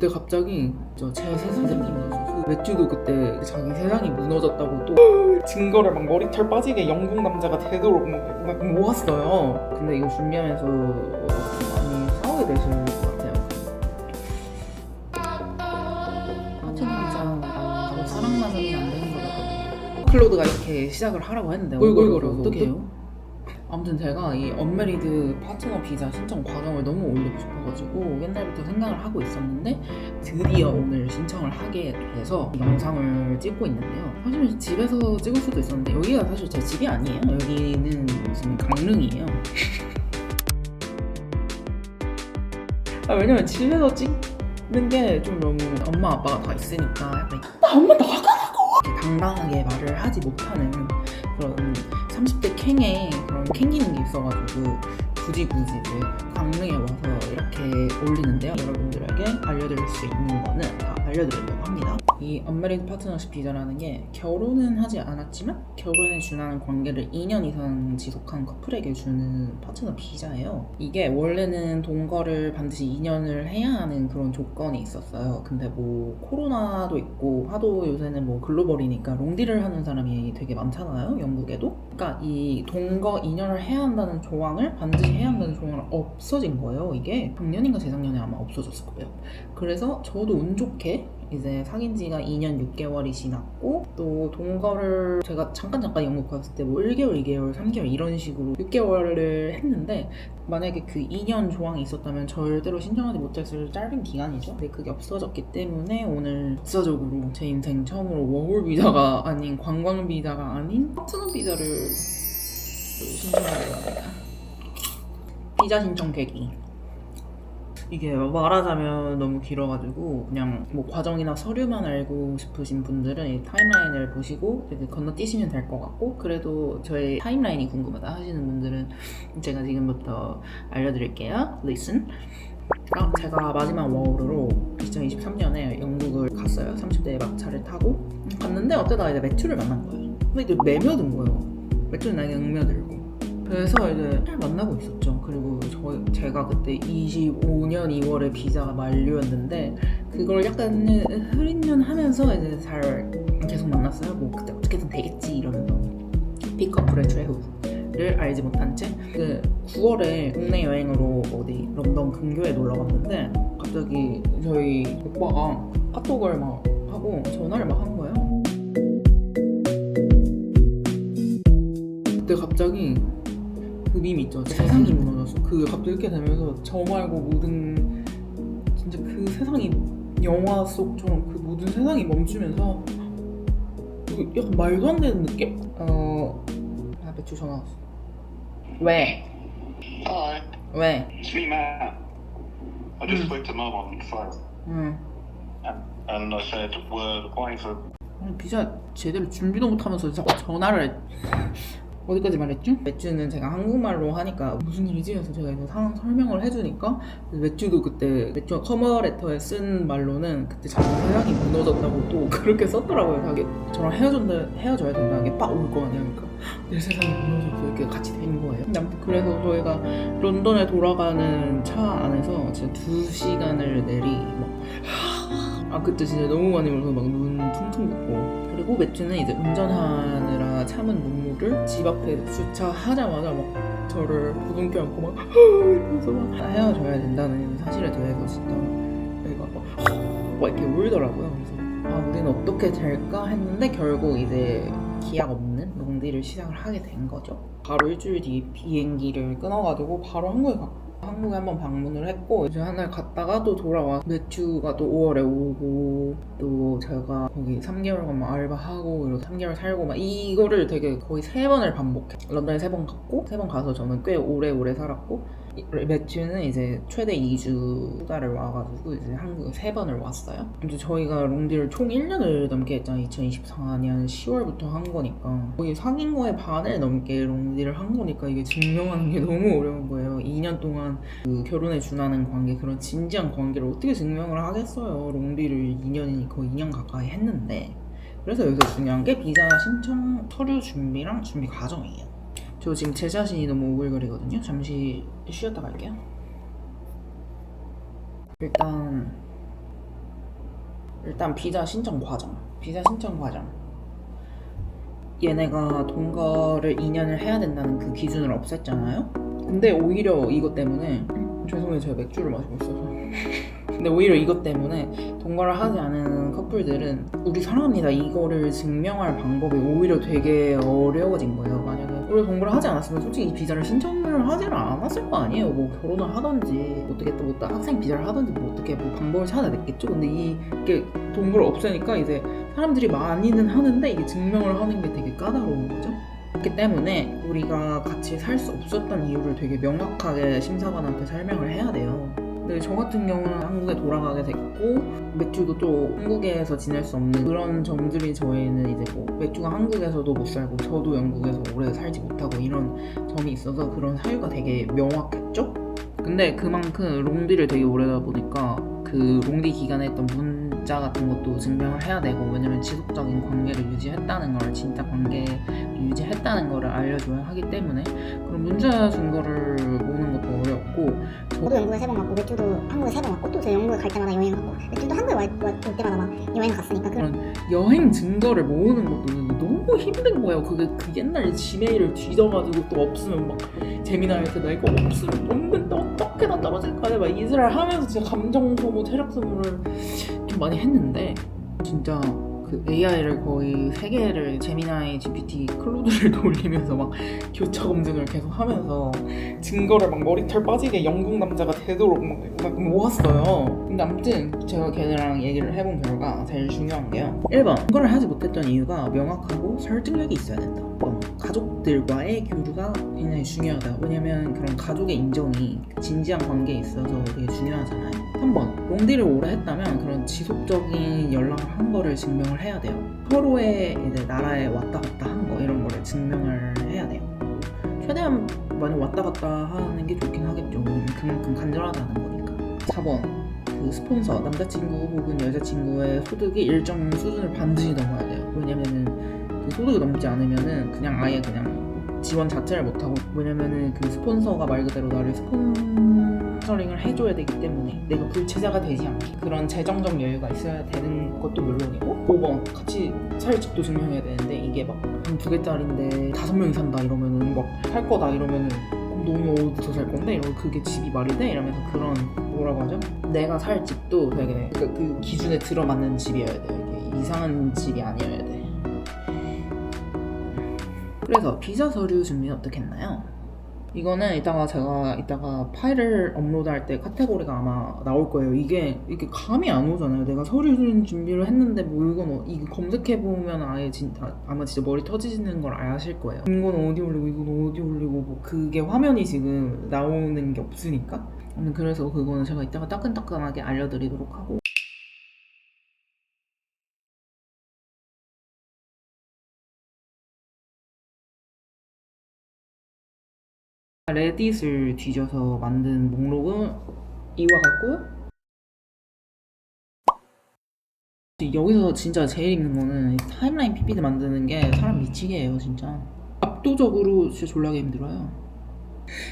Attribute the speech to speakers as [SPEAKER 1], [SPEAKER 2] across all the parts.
[SPEAKER 1] 그때 갑자기 제 세상이 무너져서 맥주도 그때 자기 세상이 무너졌다고 또 증거를 막 머리털 빠지게 영국 남자가 되도록 막 모았어요. 근데 이거 준비하면서 많이 싸우게 되실 것 같아요. 파트너이자 사랑만으로는 안 되는 거라고 클로드가 이렇게 시작을 하라고 했는데 얼굴거려서 어떻게 해요? 아무튼 제가 이 언메리드 파트너 비자 신청 과정을 너무 올리고 싶어가지고 옛날부터 생각을 하고 있었는데 드디어 오늘 신청을 하게 돼서 영상을 찍고 있는데요. 사실 집에서 찍을 수도 있었는데 여기가 사실 제 집이 아니에요. 여기는 지금 강릉이에요. 왜냐면 집에서 찍는 게 좀 너무 엄마 아빠가 다 있으니까 약간 나 엄마 나가라고 이렇게 당당하게 말을 하지 못하는 그런 30대 캥에 그런 캥기는 게 있어가지고 굳이 이제 강릉에 와서 이렇게 올리는데요. 여러분들에게 알려드릴 수 있는 거는 다 알려드리려고 합니다. 이 언메리드 파트너십 비자라는 게 결혼은 하지 않았지만 결혼에 준하는 관계를 2년 이상 지속한 커플에게 주는 파트너 비자예요. 이게 원래는 동거를 반드시 2년을 해야 하는 그런 조건이 있었어요. 근데 뭐 코로나도 있고 하도 요새는 뭐 글로벌이니까 롱디를 하는 사람이 되게 많잖아요. 영국에도. 그러니까 이 동거 2년을 해야 한다는 조항을 반드시 해야 한다는 조항을 없어진 거예요. 이게 작년인가 재작년에 아마 없어졌을 거예요. 그래서 저도 운 좋게 이제 사귄 지가 2년 6개월이 지났고 또 동거를 제가 잠깐 영국 갔을 때 뭐 1개월, 2개월, 3개월 이런 식으로 6개월을 했는데 만약에 그 2년 조항이 있었다면 절대로 신청하지 못했을 짧은 기간이죠. 근데 그게 없어졌기 때문에 오늘 역사적으로 제 인생 처음으로 워홀 비자가 아닌 관광 비자가 아닌 파트너 비자를 신청하려고 합니다. 비자 신청 계기. 이게 말하자면 너무 길어가지고 그냥 뭐 과정이나 서류만 알고 싶으신 분들은 이 타임라인을 보시고 이렇게 건너뛰시면 될 것 같고 그래도 저의 타임라인이 궁금하다 하시는 분들은 제가 지금부터 알려드릴게요. Listen. 제가 마지막 워홀으로 2023년에 영국을 갔어요. 30대 막차를 타고 갔는데 어쩌다가 이제 매튜를 만난 거예요. 근데 이제 매며든 거예요. 매튜는 나에게 응며들고 그래서 이제 잘 만나고 있었죠. 그리고 제가 그때 25년 2월에 비자가 만료였는데 그걸 약간 흐린년 하면서 이제 잘 계속 만났어요. 뭐 그때 어떻게든 되겠지 이러면서 픽커플의 최후를 알지 못한 채 그 9월에 국내 여행으로 어디 런던 근교에 놀러 갔는데 갑자기 저희 오빠가 카톡을 막 하고 전화를 막 한 거예요. 그때 갑자기 그 밈 있죠. 세상이 무너졌어. 그게 갑자기 이렇게 되면서 저 말고 모든 진짜 그 세상이 영화 속처럼 그 모든 세상이 멈추면서 약간 말도 안 되는 느낌? 매출 전화 왔어. 왜? 왜?
[SPEAKER 2] It's me, Matt. I just spoke to Mum on the phone. And I said we're applying for.
[SPEAKER 1] 비자 제대로 준비도 못하면서 자꾸 전화를 어디까지 말했죠? 맥주는 제가 한국말로 하니까 무슨 일이지? 해서 제가 이제 상황 설명을 해주니까 맥주도 그때 맥주가 커버레터에 쓴 말로는 그때 자기 세상이 무너졌다고 또 그렇게 썼더라고요. 자기 저랑 헤어져야 된다는 게 빡 올 거 아니야. 그러니까 내 세상이 무너졌어 이렇게 같이 된 거예요. 근데 아무튼 그래서 저희가 런던에 돌아가는 차 안에서 진짜 2시간을 그때 진짜 너무 많이 울어서 막 눈 퉁퉁 붓고 그리고 맥주는 이제 운전하느라 참은 눈물을 집 앞에 주차하자마자 막 저를 부둥켜 안고 막 이러면서 막 헤어져야 된다는 사실에 대해서 진짜 얘가 막 이렇게 울더라고요. 그래서 우리는 어떻게 될까 했는데 결국 이제 기약 없는 롱디를 시작을 하게 된 거죠. 바로 일주일 뒤에 비행기를 끊어가지고 바로 한국에 한번 방문을 했고 이제 한 달 갔다가 또 돌아와 매튜가 또 5월에 오고 또 제가 거기 3개월간 알바하고 이러고 3개월 살고 막 이거를 되게 거의 3번을 반복해. 런던에 3번 갔고 3번 가서 저는 꽤 오래 살았고 매튜는 이제 최대 2주 휴가를 와가지고 이제 한국에 3번을 왔어요. 이제 저희가 롱디를 총 1년을 넘게 했잖아요. 2024년 10월부터 한 거니까 거의 사귄 거에 반을 넘게 롱디를 한 거니까 이게 증명하는 게 너무 어려운 거예요. 2년 동안 그 결혼에 준하는 관계 그런 진지한 관계를 어떻게 증명을 하겠어요. 롱디를 2년이니 거의 2년 가까이 했는데 그래서 여기서 중요한 게 비자 신청 서류 준비랑 준비 과정이에요. 저 지금 제 자신이 너무 오글거리거든요. 잠시 쉬었다 갈게요. 일단 일단 비자 신청 과정. 얘네가 동거를 2년을 해야 된다는 그 기준을 없앴잖아요. 근데 오히려 이것 때문에 죄송해요, 제가 맥주를 마시고 있어서. 근데 오히려 이것 때문에 동거를 하지 않은 커플들은 우리 사랑합니다 이거를 증명할 방법이 오히려 되게 어려워진 거예요. 만약에 우리가 동거를 하지 않았으면 솔직히 이 비자를 신청을 하지를 않았을 거 아니에요. 뭐 결혼을 하던지 어떻게 또 학생 비자를 하던지 뭐 어떻게 뭐 방법을 찾아냈겠죠. 근데 이게 동거를 없애니까 이제 사람들이 많이는 하는데 이게 증명을 하는 게 되게 까다로운 거죠. 그렇기 때문에 우리가 같이 살 수 없었던 이유를 되게 명확하게 심사관한테 설명을 해야 돼요. 근데 저 같은 경우는 한국에 돌아가게 됐고 맥주도 또 한국에서 지낼 수 없는 그런 점들이 저희는 이제 뭐 맥주가 한국에서도 못 살고 저도 영국에서 오래 살지 못하고 이런 점이 있어서 그런 사유가 되게 명확했죠? 근데 그만큼 롱디를 되게 오래 하다 보니까 그 롱디 기간에 했던 문자 같은 것도 증명을 해야 되고 왜냐면 지속적인 관계를 유지했다는 걸 진짜 관계를 유지했다는 거를 알려줘야 하기 때문에 그런 문자 증거를 모으는 것도 어렵고
[SPEAKER 3] 저도 영국에 3번 갔고 맥주도 한국에 3번 갔고 또 제가 영국에 갈 때마다 여행 갔고 맥주도 한국에 올 때마다 막 여행 갔으니까
[SPEAKER 1] 그런 여행 증거를 모으는 것도 너무 힘든 거예요. 그게 그 옛날 지메일을 뒤져가지고 또 없으면 막 재미나게 나 이거 없으면 없는데 어떻게 다 떨어질 거야 막 이스라엘 하면서 진짜 감정 소모 체력 소모를 좀 많이 했는데 진짜 그 AI를 거의 3개를 제미나이, GPT, 클로드를 돌리면서 막 교차 검증을 계속 하면서 증거를 막 머리털 빠지게 영국 남자가 되도록 막 모았어요. 근데 아무튼 제가 걔네랑 얘기를 해본 결과 제일 중요한 게요. 1번, 그걸 하지 못했던 이유가 명확하고 설득력이 있어야 된다. 가족들과의 교류가 굉장히 중요하다. 왜냐면 그런 가족의 인정이 진지한 관계에 있어서 되게 중요하잖아요. 3번, 롱디를 오래 했다면 그런 지속적인 연락을 한 거를 증명을 해야 돼요. 서로의 이제 나라에 왔다 갔다 한 거 이런 거를 증명을 해야 돼요. 최대한 많이 왔다 갔다 하는 게 좋긴 하겠죠. 왜냐면 그만큼 간절하다는 거니까. 4번, 그 스폰서, 남자친구 혹은 여자친구의 소득이 일정 수준을 반드시 넘어야 돼요. 왜냐면은 그 소득이 넘지 않으면은 그냥 아예 그냥 지원 자체를 못하고 왜냐면은 그 스폰서가 말 그대로 나를 스폰서링을 해줘야 되기 때문에 내가 불체자가 되지 않게 그런 재정적 여유가 있어야 되는 것도 물론이고 5번 같이 살 집도 증명해야 되는데 이게 막 한 2개짜리인데 5명이 산다 이러면은 막 살 거다 이러면은 너는 어디서 살 건데? 이러고 그게 집이 말이 돼? 이러면서 그런 뭐라고 하죠? 내가 살 집도 되게 그 기준에 들어맞는 집이어야 돼요. 이게 이상한 집이 아니어야 돼. 그래서 비자 서류 준비는 어떻게 했나요? 이거는 이따가 파일을 업로드할 때 카테고리가 아마 나올 거예요. 이게 감이 안 오잖아요. 내가 서류 준비를 했는데 뭐 이거 검색해보면 아마 진짜 머리 터지는 걸 아실 거예요. 이건 어디 올리고 이건 어디 올리고 뭐 그게 화면이 지금 나오는 게 없으니까. 그래서 그거는 제가 이따가 따끈따끈하게 알려드리도록 하고 레딧을 뒤져서 만든 목록은 이와 같고요. 여기서 진짜 제일 있는 거는 타임라인 PPT 만드는 게 사람 미치게 해요. 진짜 압도적으로 진짜 졸라게 힘들어요.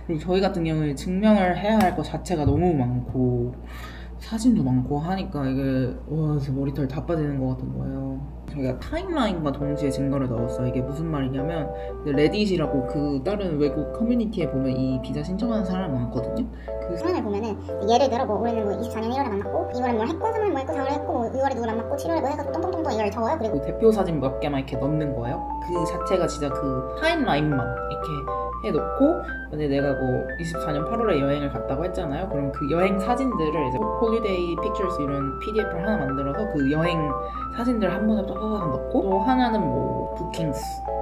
[SPEAKER 1] 그리고 저희 같은 경우에 증명을 해야 할 것 자체가 너무 많고 사진도 많고 하니까 이게 진짜 머리털 다 빠지는 것 같은 거예요. 저희가 타임라인과 동시에 증거를 넣었어요. 이게 무슨 말이냐면 레딧이라고 그 다른 외국 커뮤니티에 보면 이 비자 신청하는 사람이 많거든요. 그
[SPEAKER 3] 사연을 보면은 예를 들어 뭐 올해는 뭐 24년 1월에 만났고 2월에 뭘 했고 3월에 뭐 했고 4월에 했고 뭐 6월에 누구를 만났고 7월에 뭐 해가지고 똥똥똥똥 이걸 적어요. 그리고
[SPEAKER 1] 그 대표 사진 몇 개만 이렇게 넣는 거예요. 그 자체가 진짜 그 타임라인만 이렇게 해놓고 근데 내가 뭐 24년 8월에 여행을 갔다고 했잖아요. 그럼 그 여행 사진들을 이제 홀리데이 픽처스 이런 PDF를 하나 만들어서 그 여행 사진들 한 번에 따다닥 넣고 또 하나는 뭐 부킹스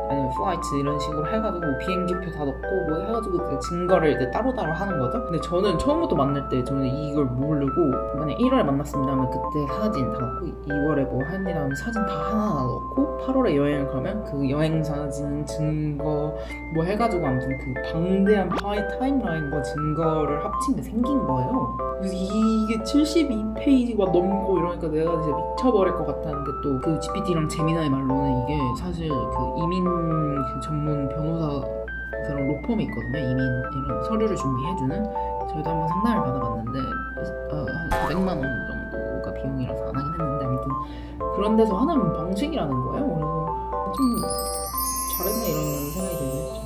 [SPEAKER 1] 아니면 플라이트 이런 식으로 해가지고 뭐 비행기표 다 넣고 뭐 해가지고 그 증거를 이제 따로따로 하는 거죠. 근데 저는 처음부터 만날 때 저는 이걸 모르고 만약 1월에 만났습니다 하면 그때 사진 다 넣고 2월에 뭐 합니다 하면 사진 다 하나 넣고 8월에 여행을 가면 그 여행 사진 증거 뭐 해가지고 아무튼 그 방대한 타임라인과 증거를 합친 게 생긴 거예요. 그래서 이게 72페이지가 넘고 이러니까 내가 진짜 미쳐버릴 것 같았는데 또 그 GPT랑 제미나의 말로는 이게 사실 그 이민 전문 변호사 그런 로펌이 있거든요. 이민 이런 서류를 준비해주는 저희도 한번 상담을 받아봤는데 한 400만 원 정도가 비용이라서 안 하긴 했는데 아무튼 같은 그런 데서 하는 방식이라는 거예요. 그래서 좀 잘했네 이런 생각이 들긴 했죠.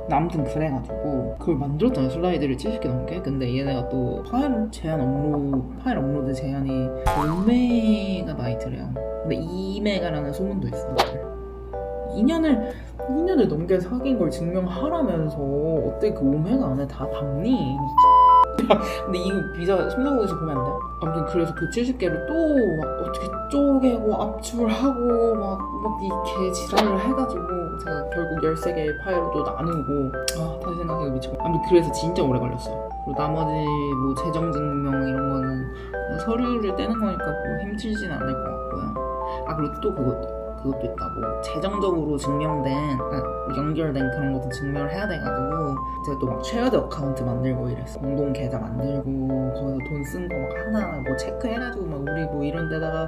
[SPEAKER 1] 근데 아무튼 그래가지고 그걸 만들었잖아요. 슬라이드를 70개 넘게. 근데 얘네가 또 파일 업로드 제한이 5메가바이트래요. 근데 2메가라는 소문도 있어. 2년을 넘게 사귄 걸 증명하라면서 어떻게 그 5메가 안에 다 담니? 근데 이거 비자 심사국에서 보면 안 돼요? 아무튼 그래서 그 70개를 또 막 어떻게 쪼개고 압출하고 막 이 개지랄을 해가지고 제가 결국 13개의 파일로 나누고 다시 생각해도 미치고 아무튼 그래서 진짜 오래 걸렸어요. 그리고 나머지 뭐 재정증명 이런 거는 서류를 떼는 거니까 뭐 힘들진 않을 것 같고요. 그리고 또 그것도 있다고 재정적으로 증명된 연결된 그런 것도 증명을 해야 돼가지고 제가 또 막 쉐어드 어카운트 만들고 이랬어. 공동 계좌 만들고 거기서 돈 쓴 거 막 하나 뭐 체크해가지고 막 우리 뭐 이런 데다가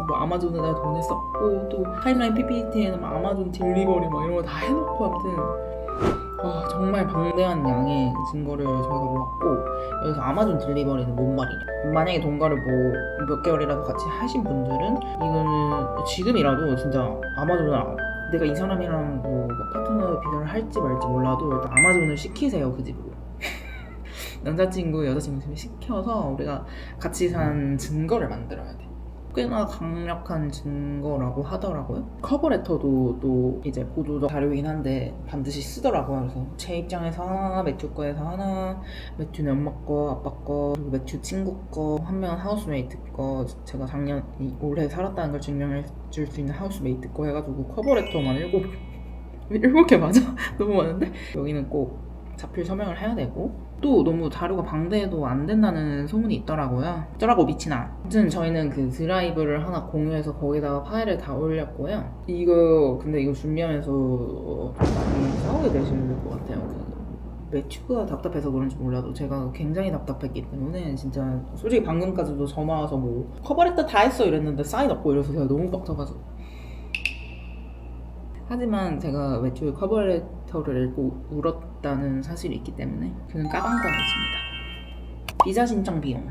[SPEAKER 1] 뭐 아마존에다가 돈을 썼고 또 타임라인 PPT에는 막 아마존 딜리버리 막 이런 거 다 해놓고 아무튼 정말 방대한 양의 증거를 저희가 모았고 여기서 아마존 딜리버리는 뭔 말이냐. 만약에 동거를 뭐 몇 개월이라도 같이 하신 분들은 이거는 지금이라도 진짜 아마존을 내가 이 사람이랑 뭐 파트너 비자를 할지 말지 몰라도 일단 아마존을 시키세요. 그 집으로. 남자친구 여자친구 집에 시켜서 우리가 같이 산 증거를 만들어야 돼. 꽤나 강력한 증거라고 하더라고요. 커버레터도 또 이제 보조적 자료이긴 한데 반드시 쓰더라고요. 그래서 제 입장에서 하나, 매튜 거에서 하나, 매튜네 엄마 거, 아빠 거, 그리고 매튜 친구 거, 한 명은 하우스메이트 거, 제가 올해 살았다는 걸 증명해 줄 수 있는 하우스메이트 거 해가지고 커버레터만 7개 맞아? 너무 많은데? 여기는 꼭 자필 서명을 해야 되고 또 너무 자료가 방대해도 안 된다는 소문이 있더라고요. 어쩌라고 미치나. 아무튼 저희는 그 드라이브를 하나 공유해서 거기다가 파일을 다 올렸고요. 근데 이거 준비하면서 많이 싸우게 되실 것 같아요. 매튜가 답답해서 그런지 몰라도 제가 굉장히 답답했기 때문에 진짜 솔직히 방금까지도 전화 와서 뭐 커버레터 다 했어 이랬는데 사인 없고 이래서 제가 너무 빡쳐가지고. 하지만 제가 매튜의 커버레터를 읽고 울었다는 사실이 있기 때문에 그는 까방거렸습니다. 비자 신청 비용.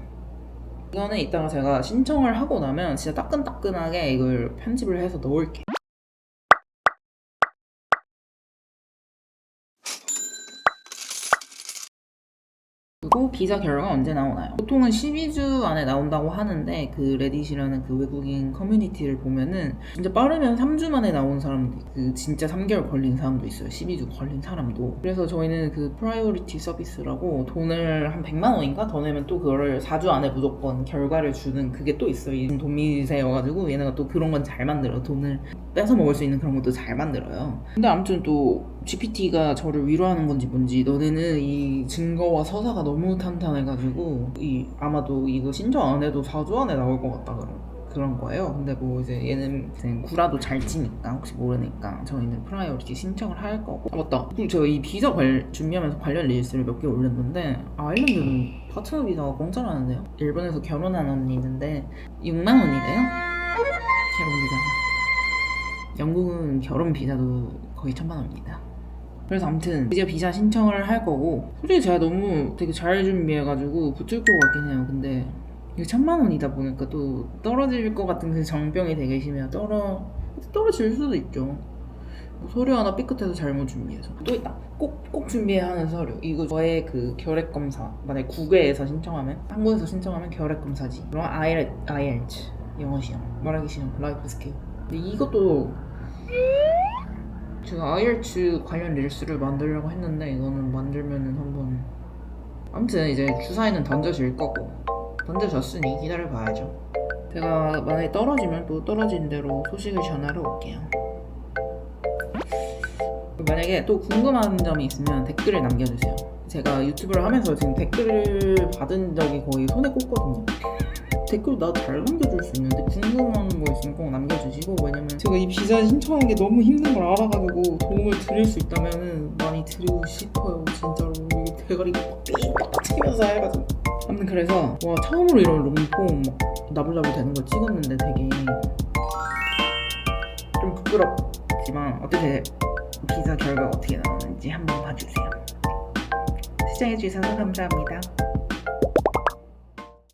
[SPEAKER 1] 이거는 이따가 제가 신청을 하고 나면 진짜 따끈따끈하게 이걸 편집을 해서 넣을게요. 그리고 비자 결과가 언제 나오나요? 보통은 12주 안에 나온다고 하는데 그 레딧이라는 그 외국인 커뮤니티를 보면은 진짜 빠르면 3주 만에 나온 사람도 있고 진짜 3개월 걸린 사람도 있어요. 12주 걸린 사람도. 그래서 저희는 그 프라이오리티 서비스라고 돈을 한 100만 원인가 더 내면 또 그거를 4주 안에 무조건 결과를 주는 그게 또 있어요. 돈 미세여가지고 얘네가 또 그런 건 잘 만들어. 돈을 뺏어 먹을 수 있는 그런 것도 잘 만들어요. 근데 아무튼 또 GPT가 저를 위로하는 건지 뭔지 너네는 이 증거와 서사가 너무 탄탄해가지고 아마도 이거 신청 안 해도 4주 안에 나올 것 같다 그런 거예요. 근데 뭐 이제 얘는 구라도 잘 치니까 혹시 모르니까 저희는 프라이오리티 신청을 할 거고. 맞다. 그리고 제가 이 비자 준비하면서 관련 릴스를 몇 개 올렸는데 아일랜드는 파트너 비자가 공짜라는데요. 일본에서 결혼한 언니 있는데 6만 원이래요. 결혼 비자가. 영국은 결혼 비자도 거의 1,000만 원입니다. 그래서 아무튼 이제 비자 신청을 할 거고 솔직히 제가 너무 되게 잘 준비해가지고 붙을 것 같긴 해요. 근데 이게 1,000만 원이다 보니까 또 떨어질 것 같은 그 정병이 되게 심해요. 떨어질 수도 있죠. 서류 하나 삐끗해서 잘못 준비해서. 또 있다. 꼭 준비해야 하는 서류. 이거 저의 그 결핵 검사. 만약에 국외에서 신청하면 한국에서 신청하면 결핵 검사지. 그럼 IELTS 영어 시험, 말하기 시험, 라이프 스킬. 근데 이것도 제가 IELTS 관련 릴스를 만들려고 했는데 이거는 만들면은 한번 아무튼 이제 주사위는 던져질 거고 던져졌으니 기다려봐야죠. 제가 만약에 떨어지면 또 떨어진 대로 소식을 전하러 올게요. 만약에 또 궁금한 점이 있으면 댓글을 남겨주세요. 제가 유튜브를 하면서 지금 댓글을 받은 적이 거의 손에 꼽거든요. 댓글 나도 잘 남겨줄 수 있는데 궁금한 거 있으면 꼭 남겨주시고, 왜냐면 제가 이 비자 신청하는 게 너무 힘든 걸 알아가지고 도움을 드릴 수 있다면 많이 드리고 싶어요. 진짜로 이게 대가리 빡 치면서 해가지고. 아무튼 그래서 와 처음으로 이런 롱폼 막 나불나불 되는 걸 찍었는데 되게 좀 부끄럽지만 어떻게 비자 결과가 어떻게 나오는지 한번 봐주세요. 시청해주셔서 감사합니다.